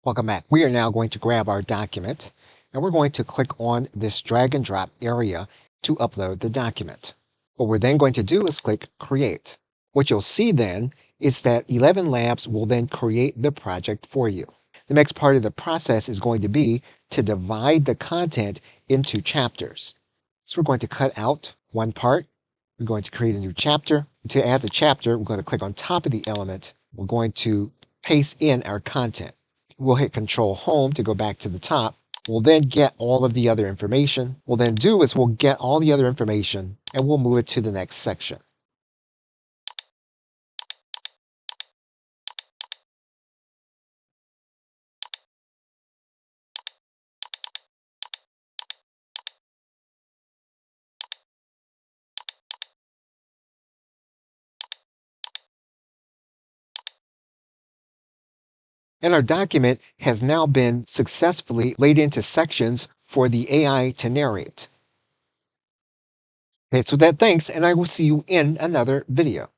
Welcome back. We are now going to grab our document and we're going to click on this drag and drop area to upload the document. What we're then going to do is click Create. What you'll see then is that 11 Labs will then create the project for you. The next part of the process is going to be to divide the content into chapters. So we're going to cut out one part. We're going to create a new chapter. To add the chapter, we're going to click on top of the element. We're going to paste in our content. We'll hit Control Home to go back to the top. We'll then get all of the other information. We'll then do is we'll get all the other information and we'll move it to the next section. And our document has now been successfully laid into sections for the AI to narrate. Okay, so thanks, and I will see you in another video.